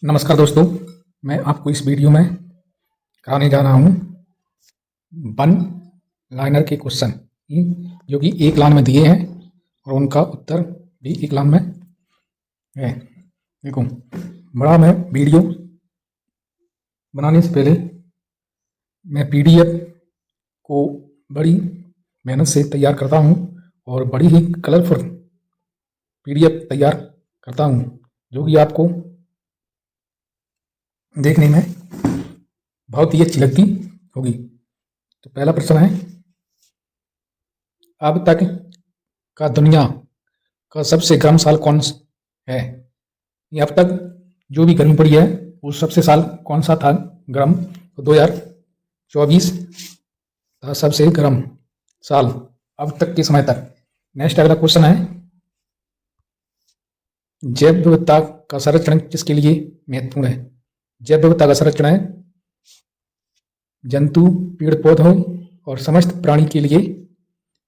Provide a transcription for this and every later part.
नमस्कार दोस्तों, मैं आपको इस वीडियो में कराने जा रहा हूँ वन लाइनर के क्वेश्चन जो कि एक लाइन में दिए हैं और उनका उत्तर भी एक लाइन में है। देखो, बड़ा मैं वीडियो बनाने से पहले मैं पीडीएफ को बड़ी मेहनत से तैयार करता हूँ और बड़ी ही कलरफुल पीडीएफ तैयार करता हूँ जो कि आपको देखने में बहुत ही अच्छी लगती होगी। तो पहला प्रश्न है, अब तक का दुनिया का सबसे गर्म साल कौन है? अब तक जो भी गर्मी पड़ी है वो सबसे साल कौन सा था गर्म? तो 2024 था सबसे गर्म साल अब तक के समय तक। नेक्स्ट अगला क्वेश्चन है, जैव विविधता का संरक्षण किसके लिए महत्वपूर्ण है? जैव विविधता का संरक्षण है जंतु, पेड़ पौधों और समस्त प्राणी के लिए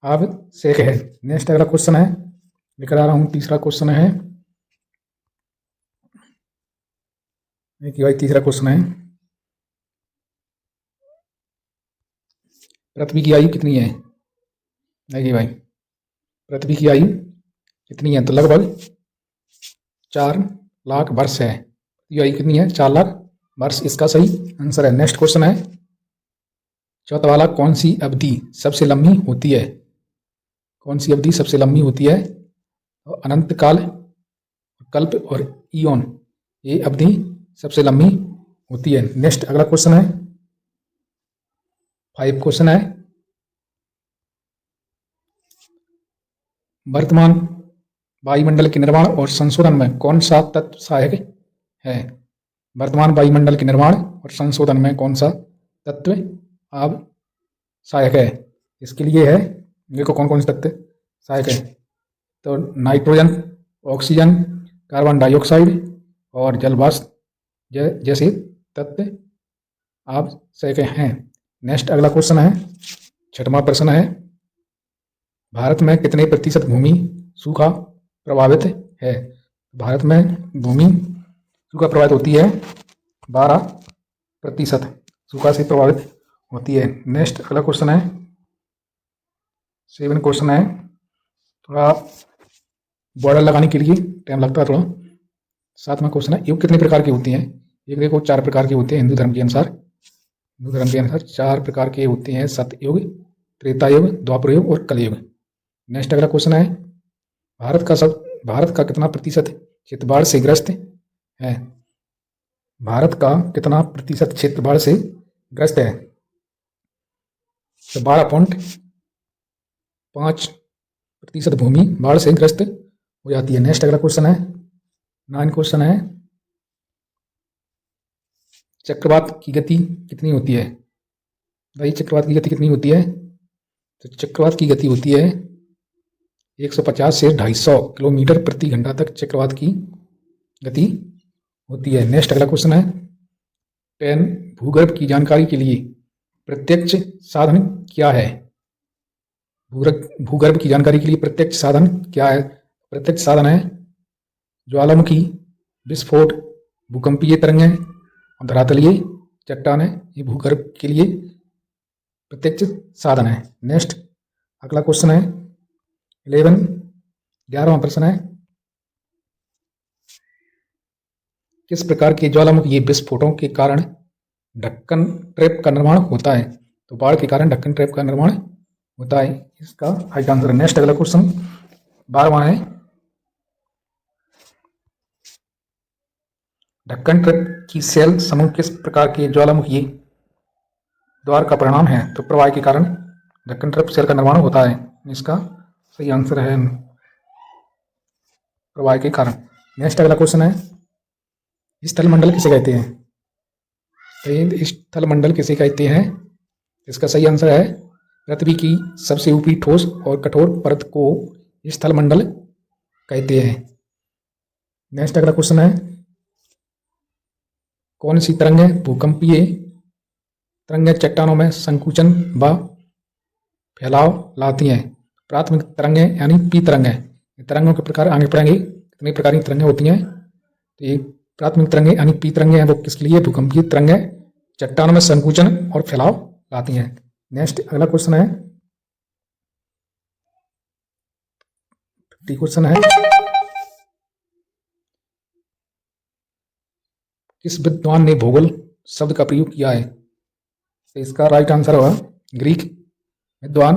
आवश्यक है। नेक्स्ट अगला क्वेश्चन है, लेकर आ रहा हूं तीसरा क्वेश्चन है। भाई तीसरा क्वेश्चन है, पृथ्वी की आयु कितनी है? देखिए भाई, पृथ्वी की आयु कितनी है? तो लगभग 4 लाख वर्ष है। ये आयु कितनी है? 4 लाख वर्ष इसका सही आंसर है। नेक्स्ट क्वेश्चन है, चौथा वाला, कौन सी अवधि सबसे लंबी होती है? कौन सी अवधि सबसे लंबी होती है? तो अनंत काल, कल्प और ईओन, ये अवधि सबसे लंबी होती है। नेक्स्ट अगला क्वेश्चन है, 5 क्वेश्चन है, वर्तमान वायुमंडल के निर्माण और संशोधन में कौन सा तत्व सहायक है? वर्तमान वायुमंडल के निर्माण और संशोधन में कौन सा तत्व सहायक है? इसके लिए है, देखो कौन कौन से तत्व सहायक है। तो नाइट्रोजन, ऑक्सीजन, कार्बन डाइऑक्साइड और जलवाष्प जैसे तत्व आवश्यक हैं। नेक्स्ट अगला क्वेश्चन है, 6वां प्रश्न है, भारत में कितने प्रतिशत भूमि सूखा प्रभावित है? भारत में भूमि सूखा प्रभावित होती है 12% सूखा से प्रभावित होती है। नेक्स्ट अगला क्वेश्चन है, 7 क्वेश्चन है, थोड़ा बॉर्डर लगाने के लिए टाइम लगता है थोड़ा। 7वां क्वेश्चन है, युग कितने प्रकार की होती हैं? एक देखो 4 प्रकार के होते हैं हिंदू धर्म के अनुसार। हिंदू धर्म के अनुसार 4 प्रकार के होते हैं, सतयुग, त्रेता युग, द्वापर युग और कलयुग। नेक्स्ट अगला क्वेश्चन है, भारत का कितना प्रतिशत क्षेत्र बाढ़ से ग्रस्त है? भारत का कितना प्रतिशत क्षेत्र बाढ़ से ग्रस्त है? तो 12.5% भूमि बाढ़ से ग्रस्त हो जाती है। नेक्स्ट अगला क्वेश्चन है, 9 क्वेश्चन है, चक्रवात की गति कितनी होती है? भाई चक्रवात की गति कितनी होती है? तो चक्रवात की गति होती है 150 से 250 किलोमीटर प्रति घंटा तक चक्रवात की गति होती है। नेक्स्ट अगला क्वेश्चन है, 10 भूगर्भ की जानकारी के लिए प्रत्यक्ष साधन क्या है? भूगर्भ की जानकारी के लिए प्रत्यक्ष साधन क्या है? प्रत्यक्ष साधन है ज्वालामुखी, विस्फोट, भूकंपीय तरंगें, धरातलीय चट्टानें, ये भूगर्भ के लिए प्रत्यक्ष साधन है। नेक्स्ट अगला क्वेश्चन है 11वां प्रश्न है, किस प्रकार के ज्वालामुखी विस्फोटों के कारण ढक्कन ट्रैप का निर्माण होता है? तो बाढ़ के कारण ढक्कन ट्रैप का निर्माण होता है, इसका राइट आंसर है। नेक्स्ट अगला क्वेश्चन 12वां है, ढक्कन ट्रैप की सेल समूह किस प्रकार के ज्वालामुखी द्वार का परिणाम है? तो प्रवाह के कारण ढक्कन ट्रैप सेल का निर्माण होता है, इसका सही आंसर है प्रवाह के कारण। नेक्स्ट अगला क्वेश्चन है, स्थल मंडल किसे कहते हैं? तो स्थल मंडल किसे कहते हैं? इसका सही आंसर है पृथ्वी की सबसे ऊपरी ठोस और कठोर परत को स्थल मंडल कहते हैं। नेक्स्ट अगला क्वेश्चन है, कौन सी तरंगें भूकंपीय तरंगें चट्टानों में संकुचन व फैलाव लाती हैं? प्राथमिक तरंगें यानी पी तरंगें। तरंगों के प्रकार आगे पढ़ेंगे, कितने प्रकार की तरंगें होती हैं। तो ये प्राथमिक तरंगे यानी पी तरंगे हैं वो किसके लिए? भूकंपीय तरंगे चट्टानों में संकुचन और फैलाव लाती हैं। नेक्स्ट अगला क्वेश्चन है, 50 क्वेश्चन है, किस विद्वान ने भूगोल शब्द का प्रयोग किया है? तो इसका राइट आंसर होगा ग्रीक विद्वान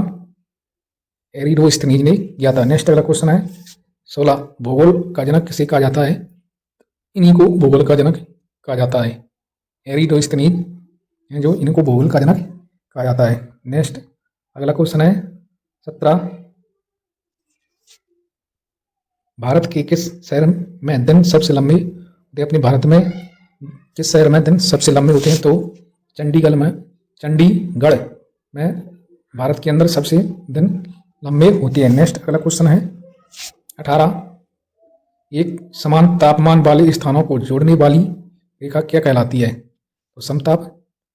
एरिस्टोफेनीज ने किया था। नेक्स्ट अगला क्वेश्चन है 16, भूगोल का जनक किसे कहा जाता है? इन्हीं को भूगोल का जनक कहा जाता है, एरिस्टोफेनीज हैं जो इनको भूगोल का जनक कहा जाता है। नेक्स्ट अगला क्वेश्चन है 17, भारत के किस शहर में दिन सबसे लंबे होते हैं? अपने भारत में किस शहर में दिन सबसे लंबे होते हैं? तो चंडीगढ़ में भारत के अंदर सबसे दिन लंबे होते हैं। नेक्स्ट अगला क्वेश्चन है 18, एक समान तापमान वाले स्थानों को जोड़ने वाली रेखा क्या कहलाती है? तो समताप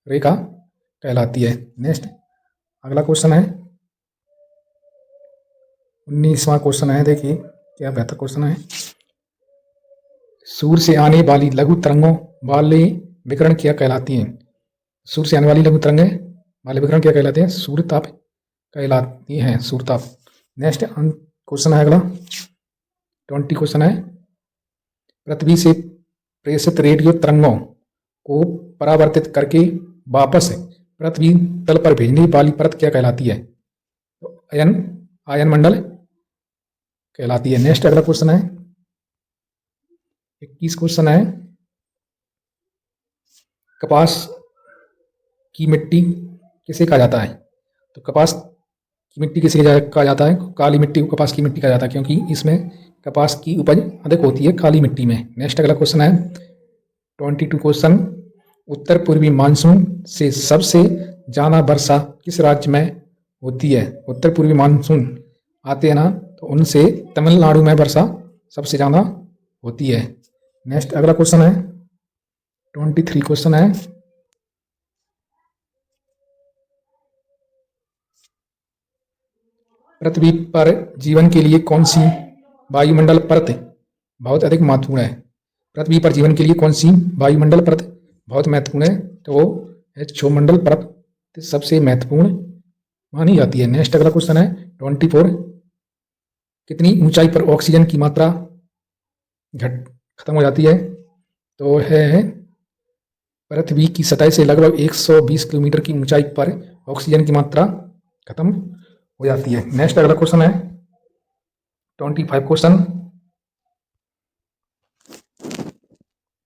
रेखा कहलाती है। नेक्स्ट अगला क्वेश्चन है 19वां क्वेश्चन है, देखिए क्या बेहतर क्वेश्चन है, सूर्य से आने वाली लघु तरंगों वाले विकिरण क्या कहलाती हैं? सूर्य से आने वाली लघु तरंगें वाले विकिरण क्या कहलाते हैं? सूर्यताप कहलाती हैं, सूर्यताप। नेक्स्ट क्वेश्चन है अगला 20 क्वेश्चन है, पृथ्वी से प्रेषित रेडियो तरंगों को परावर्तित करके वापस पृथ्वी तल पर भेजने वाली परत क्या कहलाती है? तो आयन मंडल कहलाती है। नेक्स्ट अगला क्वेश्चन है 21 क्वेश्चन है, कपास की मिट्टी किसे कहा जाता है? तो कपास की मिट्टी किसे कहा जाता है? काली मिट्टी को कपास की मिट्टी कहा जाता है, क्योंकि इसमें कपास की उपज अधिक होती है काली मिट्टी में। नेक्स्ट अगला क्वेश्चन है 22 क्वेश्चन, उत्तर पूर्वी मानसून से सबसे ज्यादा वर्षा किस राज्य में होती है? उत्तर पूर्वी मानसून आते हैं ना, तो उनसे तमिलनाडु में वर्षा सबसे ज्यादा होती है। नेक्स्ट अगला क्वेश्चन है 23 क्वेश्चन है, पृथ्वी पर जीवन के लिए कौन सी वायुमंडल परत बहुत अधिक महत्वपूर्ण है? पृथ्वी पर जीवन के लिए कौन सी वायुमंडल परत बहुत महत्वपूर्ण है? तो वो है क्षोमंडल परत सबसे महत्वपूर्ण मानी जाती है। नेक्स्ट अगला क्वेश्चन है 24, कितनी ऊंचाई पर ऑक्सीजन की मात्रा खत्म हो जाती है? तो है पृथ्वी की सतह से लगभग 120 किलोमीटर की ऊंचाई पर ऑक्सीजन की मात्रा खत्म हो जाती है। नेक्स्ट अगला क्वेश्चन है 25 क्वेश्चन,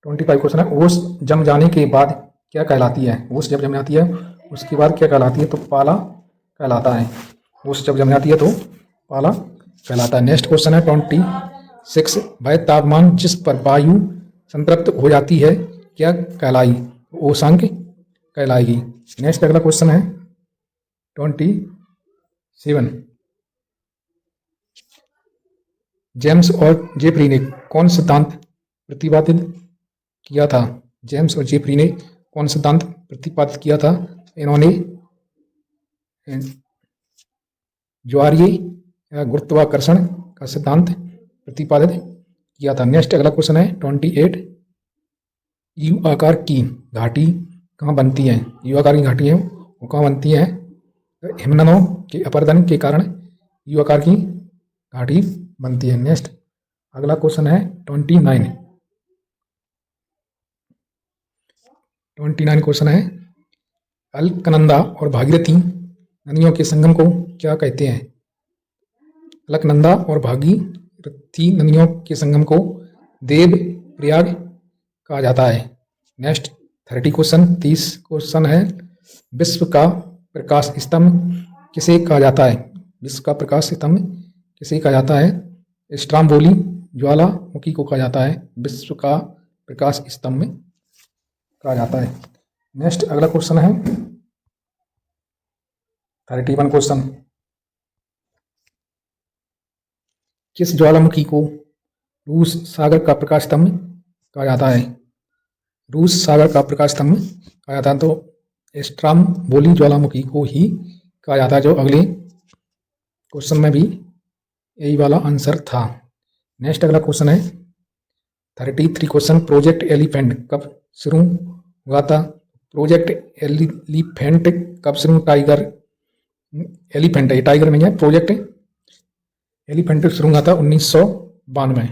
25 क्वेश्चन है, ओस जम जाने के बाद क्या कहलाती है? ओस जब जम जाती है उसके बाद क्या कहलाती है? तो पाला कहलाता है। ओस जब जम जाती है तो पाला कहलाता है। नेक्स्ट क्वेश्चन है 26, वह तापमान जिस पर वायु संतृप्त हो जाती है क्या कहलाई? ओसांक कहलाएगी। नेक्स्ट अगला क्वेश्चन है 27, जेम्स और जेफरी ने कौन सिद्धांत प्रतिपादित किया था? जेम्स और जेफरी ने कौन सिद्धांत प्रतिपादित किया था? इन्होंने ज्वारीय या गुरुत्वाकर्षण का सिद्धांत प्रतिपादित किया था। नेक्स्ट अगला क्वेश्चन है 28, यू आकार की घाटी कहाँ बनती है? यू आकार की घाटी है वो कहाँ बनती है? हिमनदों के अपर्दन के कारण यू आकार की घाटी बनती है। नेक्स्ट अगला क्वेश्चन है 29, 29 क्वेश्चन है, अलकनंदा और भागीरथी नदियों के संगम को क्या कहते हैं? अलकनंदा और भागीरथी नदियों के संगम को देव प्रयाग कहा जाता है। नेक्स्ट 30 क्वेश्चन, 30 क्वेश्चन है, विश्व का प्रकाश स्तंभ किसे कहा जाता है? विश्व का प्रकाश स्तंभ किसे कहा जाता है? स्ट्राम्बोली ज्वालामुखी को कहा जाता है विश्व का प्रकाश स्तंभ कहा जाता है। नेक्स्ट अगला क्वेश्चन है 31 क्वेश्चन, किस ज्वालामुखी को रूस सागर का प्रकाश स्तंभ कहा जाता है? रूस सागर का प्रकाश स्तंभ कहा जाता है, तो स्ट्राम्बोली ज्वालामुखी को ही कहा जाता है, जो अगले क्वेश्चन में भी यही वाला आंसर था। नेक्स्ट अगला क्वेश्चन है 33 क्वेश्चन, प्रोजेक्ट एलिफेंट कब शुरू हुआ था? प्रोजेक्ट एलिफेंट कब शुरू? टाइगर एलिफेंट है, टाइगर नहीं है। प्रोजेक्ट एलिफेंट शुरू हुआ था 1992।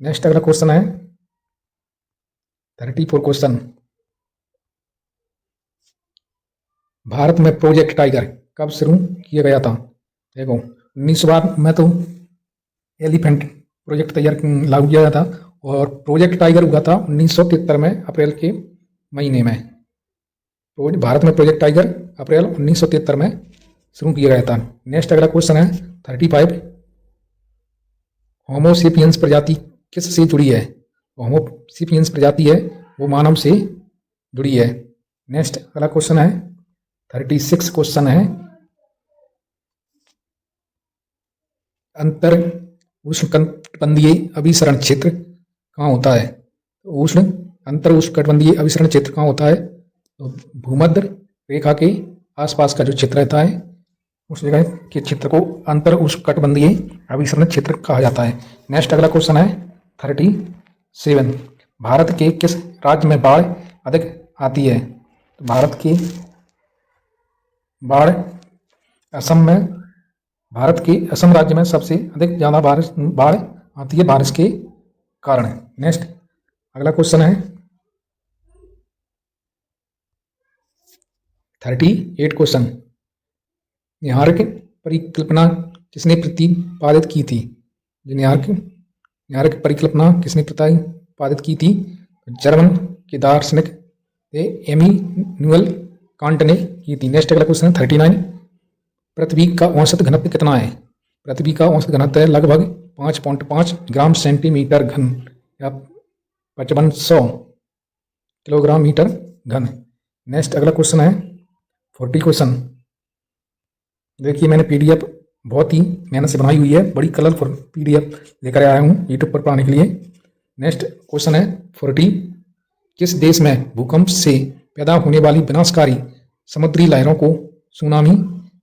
नेक्स्ट अगला क्वेश्चन है 34 क्वेश्चन, भारत में प्रोजेक्ट टाइगर कब शुरू किया गया था? देखो 1992 में तो एलिफेंट प्रोजेक्ट तैयार लागू किया गया था और प्रोजेक्ट टाइगर हुआ था 1973 में अप्रैल के महीने में। तो भारत में प्रोजेक्ट टाइगर अप्रैल 1973 में शुरू किया गया था। नेक्स्ट अगला क्वेश्चन है 35, होमोसेपियंस प्रजाति किस से जुड़ी है? होमोसेपियंस प्रजाति है वो मानव से जुड़ी है। नेक्स्ट अगला क्वेश्चन है 36 क्वेश्चन है, अंतर उष्णकटिबंधीय अभिसरण क्षेत्र कहाँ होता है? अंतर उष्णकटिबंधीय अभिसरण क्षेत्र कहाँ होता है? तो भूमध्य रेखा के आसपास का जो क्षेत्र रहता है उस जगह के क्षेत्र को अंतर उष्णकटिबंधीय अभिसरण क्षेत्र कहा जाता है। नेक्स्ट अगला क्वेश्चन है 37, भारत के किस राज्य में बाढ़ अधिक आती है? तो भारत की बाढ़ असम में, भारत के असम राज्य में सबसे अधिक ज़्यादा बाढ़ आती है बारिश के कारण। नेक्स्ट अगला क्वेश्चन है 38 क्वेश्चन, न्यूयॉर्क परिकल्पना किसने प्रतिपादित की थी? न्यूयॉर्क परिकल्पना किसने प्रतिपादित की थी? जर्मन के दार्शनिक इमैनुअल कांट ने की थी। नेक्स्ट अगला क्वेश्चन है 39, पृथ्वी का औसत घनत्व कितना है? पृथ्वी का औसत घनत्व है लगभग 5.5 ग्राम सेंटीमीटर घन या 5500 किलोग्राम मीटर घन। नेक्स्ट अगला क्वेश्चन है 40 क्वेश्चन, देखिए मैंने पीडीएफ बहुत ही मेहनत से बनाई हुई है, बड़ी कलरफुल पीडीएफ लेकर आया हूँ यूट्यूब पर पढ़ाने के लिए। नेक्स्ट क्वेश्चन है 40, किस देश में भूकंप से पैदा होने वाली विनाशकारी समुद्री लहरों को सुनामी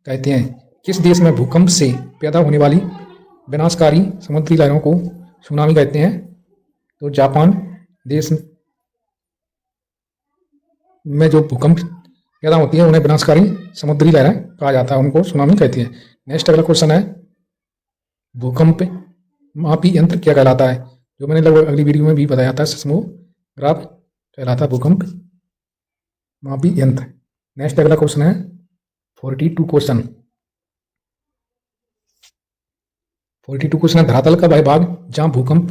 कहते हैं? किस देश में भूकंप से पैदा होने वाली विनाशकारी समुद्री लहरों को सुनामी कहते हैं? तो जापान देश में जो भूकंप पैदा होती है उन्हें विनाशकारी समुद्री लहरें कहा जाता है, उनको सुनामी कहते हैं। नेक्स्ट अगला क्वेश्चन है भूकंप मापी यंत्र क्या कहलाता है? जो मैंने लगभग अगली वीडियो में भी बताया था, सिस्मोग्राफ कहलाता है भूकंप मापी यंत्र। नेक्स्ट अगला क्वेश्चन है 42 क्वेश्चन, 42 क्वेश्चन है, धरातल का वह भाग जहां भूकंप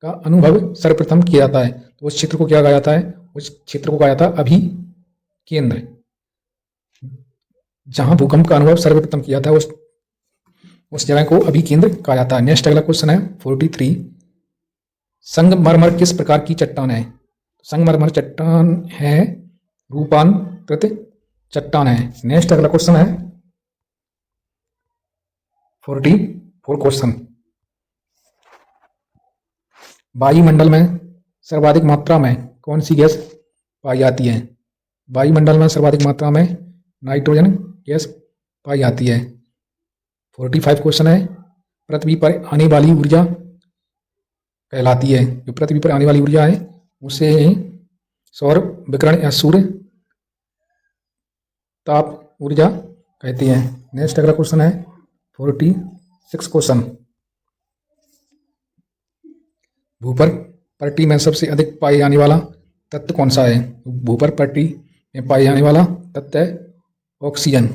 का अनुभव सर्वप्रथम किया जाता है, तो उस क्षेत्र को क्या कहा जाता है? उस क्षेत्र को कहा जाता है अभिकेंद्र। जहां भूकंप का अनुभव सर्वप्रथम किया था उस जगह को अभिकेंद्र कहा जाता है। नेक्स्ट अगला क्वेश्चन है 43, संगमरमर किस प्रकार की चट्टान है? संगमरमर चट्टान है रूपांतरित चट्टान है। नेक्स्ट अगला क्वेश्चन है 44 क्वेश्चन, वायुमंडल में सर्वाधिक मात्रा में कौन सी गैस पाई जाती है? वायुमंडल में सर्वाधिक मात्रा में नाइट्रोजन गैस पाई जाती है। 45 क्वेश्चन है, पृथ्वी पर आने वाली ऊर्जा कहलाती है, जो पृथ्वी पर आने वाली ऊर्जा है उसे सौर विकिरण या सूर्य ताप ऊर्जा कहती है। नेक्स्ट अगला क्वेश्चन है 46 क्वेश्चन, भूपर पट्टी में सबसे अधिक पाए जाने वाला तत्व कौन सा है? भूपर पट्टी में पाए जाने वाला तत्व है ऑक्सीजन।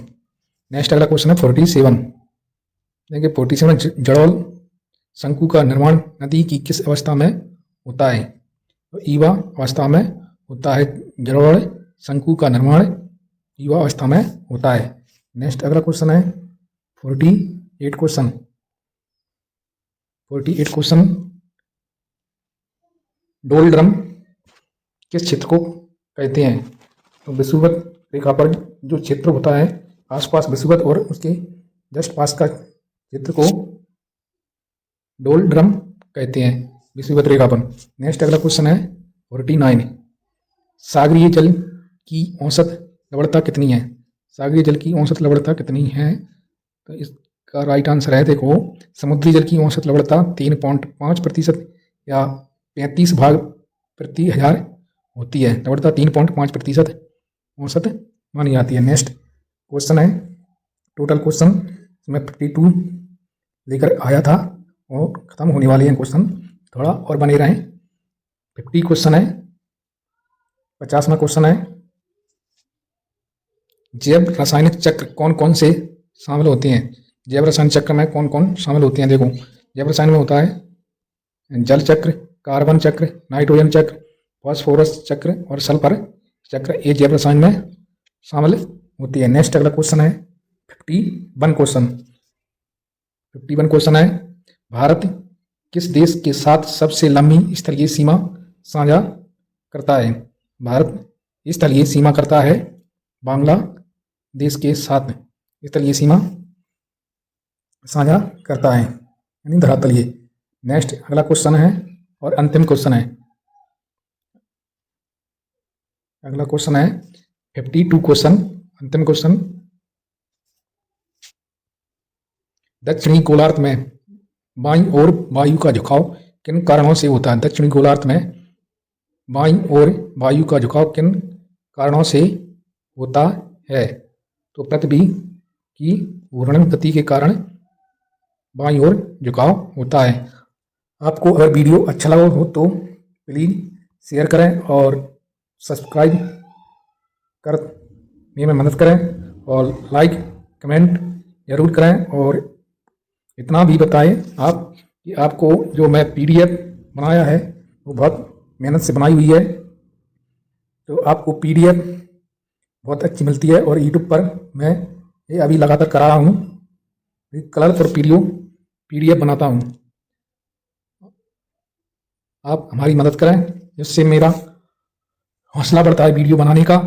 नेक्स्ट अगला क्वेश्चन है 47, देखिए 47 जड़ोल शंकु का निर्माण नदी की किस अवस्था में होता है? तो ईवा अवस्था में होता है। जड़ोल शंकु का निर्माण ईवा अवस्था में होता है। नेक्स्ट अगला क्वेश्चन है 48 क्वेश्चन, 48 क्वेश्चन, डोलड्रम किस क्षेत्र को कहते हैं? तो विषुवत रेखा पर जो क्षेत्र होता है आसपास विषुवत और उसके जस्ट पास का क्षेत्र को डोलड्रम कहते हैं, विषुवत रेखा पर। नेक्स्ट अगला क्वेश्चन है 49, सागरीय जल की औसत लवणता कितनी है? सागरीय जल की औसत लवणता कितनी है? तो इसका राइट आंसर है, देखो समुद्री जल की औसत लवणता 3.5% या 35 भाग प्रति हजार होती है। लवणता 3.5% औसत मानी जाती है। नेक्स्ट क्वेश्चन है, टोटल क्वेश्चन मैं 52 लेकर आया था और खत्म होने वाले हैं क्वेश्चन, थोड़ा और बने रहें। 50 क्वेश्चन है। 50वां क्वेश्चन है, जैव रासायनिक चक्र कौन कौन से शामिल होते हैं? जैव रासायनिक चक्र में कौन कौन शामिल होते हैं? देखो, जैव रसायन में होता है जल चक्र, कार्बन चक्र, नाइट्रोजन चक्र, फास्फोरस चक्र और सल्फर चक्र, ये जैव रसायन में शामिल होती है। नेक्स्ट अगला क्वेश्चन है 51 क्वेश्चन। 51 क्वेश्चन है, भारत किस देश के साथ सबसे लंबी स्थलीय सीमा साझा करता है? भारत स्थलीय सीमा करता है बांग्लादेश के साथ, स्थलीय सीमा साझा करता है, यानी धरातलीय। नेक्स्ट अगला क्वेश्चन है और अंतिम क्वेश्चन है, अगला क्वेश्चन है 52 क्वेश्चन, अंतिम क्वेश्चन। दक्षिणी गोलार्ध में बाईं ओर वायु का झुकाव किन कारणों से होता है? दक्षिणी गोलार्ध में बाईं ओर वायु का झुकाव किन कारणों से होता है? तो पृथ्वी की घूर्णन गति के कारण बाईं ओर झुकाव होता है। आपको अगर वीडियो अच्छा लगा हो तो प्लीज़ शेयर करें और सब्सक्राइब करने में मदद करें और लाइक कमेंट जरूर करें। और इतना भी बताएं आप कि आपको जो मैं PDF बनाया है वो बहुत मेहनत से बनाई हुई है, तो आपको PDF बहुत अच्छी मिलती है। और YouTube पर मैं ये अभी लगातार कर रहा हूँ, कलरफुल PDF बनाता हूँ। आप हमारी मदद करें, जिससे मेरा हौसला बढ़ता है वीडियो बनाने का।